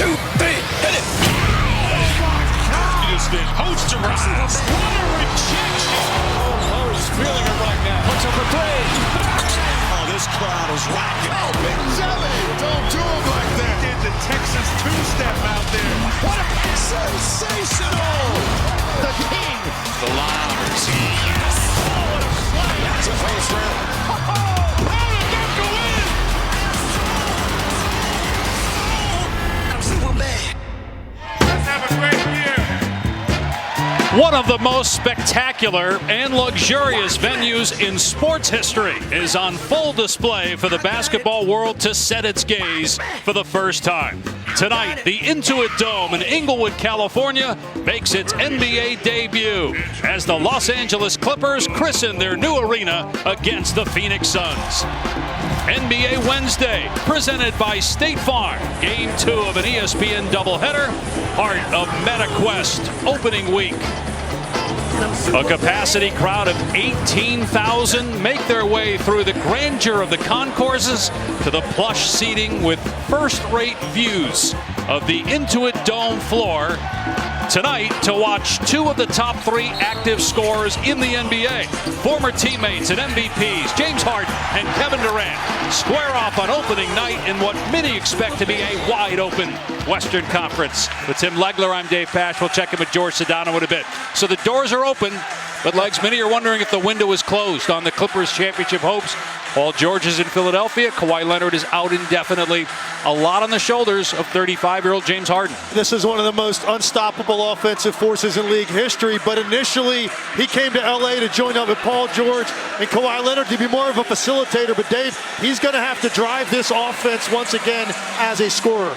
2, 3, hit it! He just did posterized. What a rejection! Oh, he's feeling it right now. Puts up a 3. Oh, this crowd is rocking. Oh, big Jelly! Don't do him like that. Did the Texas two-step out there. What a sensational! The king. The Louders. Yes! Oh, what a play! That's a first round. Oh, how did that go in? I'm super bad. Let's have a great year. One of the most spectacular and luxurious venues in sports history is on full display for the basketball world to set its gaze for the first time. Tonight, the Intuit Dome in Inglewood, California makes its NBA debut as the Los Angeles Clippers christen their new arena against the Phoenix Suns. NBA Wednesday, presented by State Farm. Game 2 of an ESPN doubleheader, part of MetaQuest opening week. A capacity crowd of 18,000 make their way through the grandeur of the concourses to the plush seating with first-rate views of the Intuit Dome floor tonight to watch 2 of the top 3 active scorers in the NBA. Former teammates and MVPs James Harden and Kevin Durant square off on opening night in what many expect to be a wide-open Western Conference. With Tim Legler, I'm Dave Pash. We'll check in with George Sedano in a bit. So the doors are open, but Legs, many are wondering if the window is closed on the Clippers championship hopes. Paul George is in Philadelphia. Kawhi Leonard is out indefinitely. A lot on the shoulders of 35-year-old James Harden. This is one of the most unstoppable offensive forces in league history, but initially he came to LA to join up with Paul George and Kawhi Leonard to be more of a facilitator. But Dave, he's going to have to drive this offense once again as a scorer.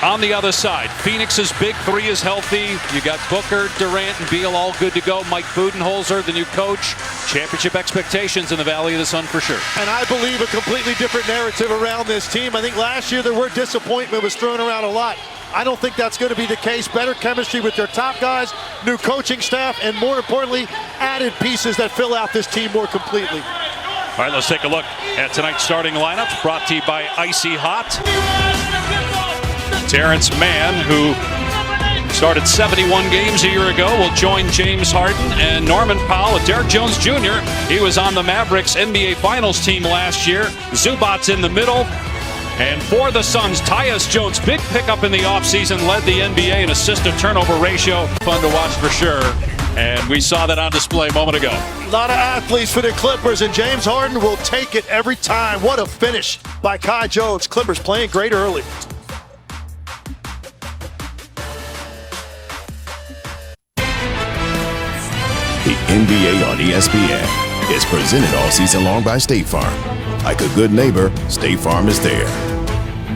On the other side, Phoenix's big 3 is healthy. You got Booker, Durant, and Beal all good to go. Mike Budenholzer, the new coach. Championship expectations in the Valley of the Sun for sure. And I believe a completely different narrative around this team. I think last year the word disappointment was thrown around a lot. I don't think that's going to be the case. Better chemistry with their top guys, new coaching staff, and more importantly, added pieces that fill out this team more completely. All right, let's take a look at tonight's starting lineups, brought to you by Icy Hot. Terrence Mann, who started 71 games a year ago, will join James Harden and Norman Powell with Derrick Jones Jr. He was on the Mavericks NBA Finals team last year. Zubac's in the middle. And for the Suns, Tyus Jones, big pickup in the offseason, led the NBA in assist-to-turnover ratio. Fun to watch for sure. And we saw that on display a moment ago. A lot of athletes for the Clippers, and James Harden will take it every time. What a finish by Kai Jones. Clippers playing great early. The NBA on ESPN is presented all season long by State Farm. Like a good neighbor, State Farm is there.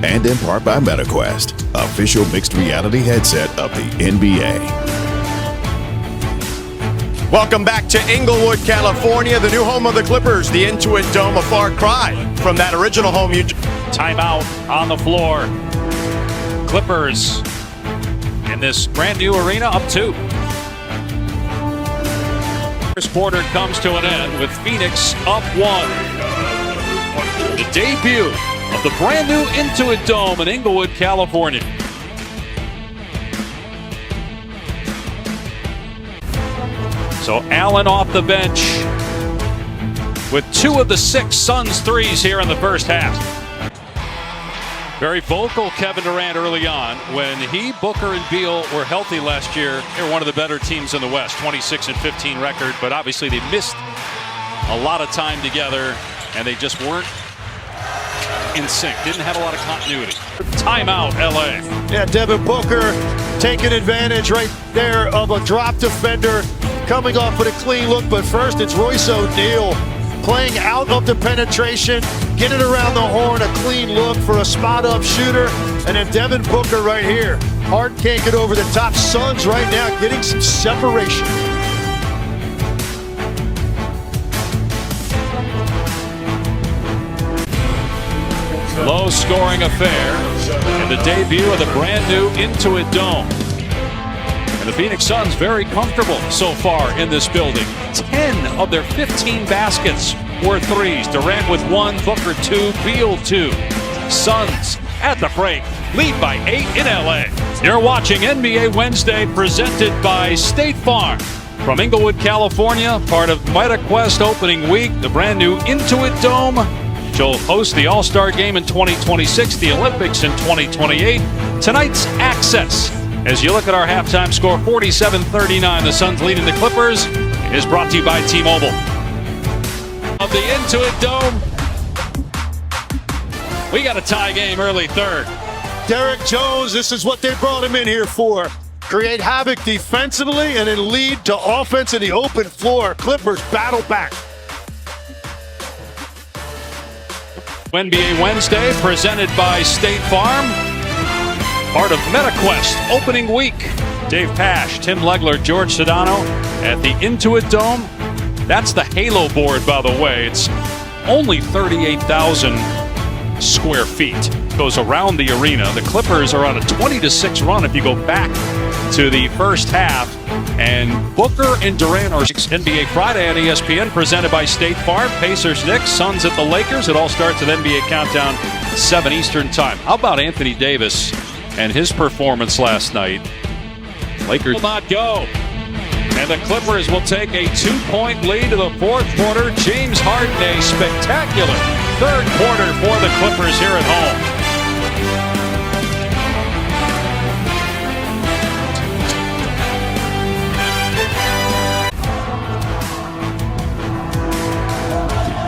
And in part by MetaQuest, official mixed reality headset of the NBA. Welcome back to Inglewood, California, the new home of the Clippers, the Intuit Dome, a far cry from that original home. Timeout on the floor. Clippers in this brand new arena up 2. First quarter comes to an end with Phoenix up 1. The debut of the brand new Intuit Dome in Inglewood, California. So Allen off the bench with 2 of the 6 Suns threes here in the first half. Very vocal Kevin Durant early on. When he, Booker, and Beal were healthy last year, they were one of the better teams in the West, 26-15 record, but obviously they missed a lot of time together and they just weren't in sync, didn't have a lot of continuity. Timeout, LA. Yeah, Devin Booker taking advantage right there of a drop defender coming off with a clean look, but first it's Royce O'Neal playing out of the penetration, getting around the horn, a clean look for a spot-up shooter, and then Devin Booker right here. Harden can't get over the top. Suns right now getting some separation. Low-scoring affair in the debut of the brand-new Intuit Dome. And the Phoenix Suns very comfortable so far in this building. 10 of their 15 baskets were threes. Durant with 1, Booker 2, Beal 2. Suns at the break, lead by 8 in LA. You're watching NBA Wednesday presented by State Farm. From Inglewood, California, part of MetaQuest opening week, the brand new Intuit Dome. She'll host the All-Star Game in 2026, the Olympics in 2028. Tonight's Access, as you look at our halftime score, 47-39, the Suns leading the Clippers, is brought to you by T-Mobile. Of the Intuit Dome, we got a tie game early third. Derek Jones, this is what they brought him in here for. Create havoc defensively and then lead to offense in the open floor. Clippers battle back. NBA Wednesday presented by State Farm. Part of MetaQuest opening week. Dave Pasch, Tim Legler, George Sedano at the Intuit Dome. That's the Halo board, by the way. It's only 38,000 square feet. Goes around the arena. The Clippers are on a 20-6 run if you go back to the first half. And Booker and Durant are NBA Friday on ESPN presented by State Farm. Pacers, Knicks, Suns at the Lakers. It all starts at NBA Countdown 7 Eastern time. How about Anthony Davis and his performance last night? Lakers will not go. And the Clippers will take a 2-point lead to the fourth quarter. James Harden, a spectacular third quarter for the Clippers here at home.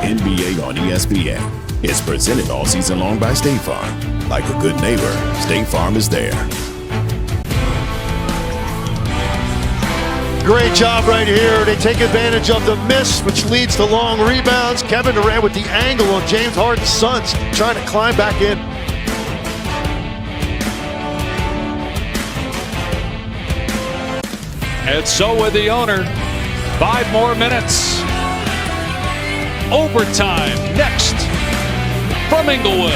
NBA on ESPN is presented all season long by State Farm. Like a good neighbor, State Farm is there. Great job right here. They take advantage of the miss, which leads to long rebounds. Kevin Durant with the angle on James Harden's Suns, trying to climb back in. And so with the owner, 5 more minutes. Overtime next from Inglewood.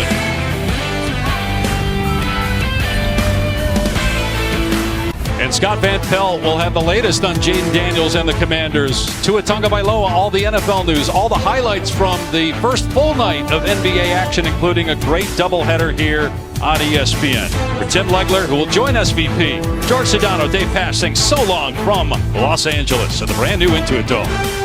And Scott Van Pelt will have the latest on Jaden Daniels and the Commanders. Tua Tagovailoa, all the NFL news, all the highlights from the first full night of NBA action, including a great doubleheader here on ESPN. For Tim Legler, who will join SVP, George Sedano, Dave Pasch saying so long from Los Angeles at the brand new Intuit Dome.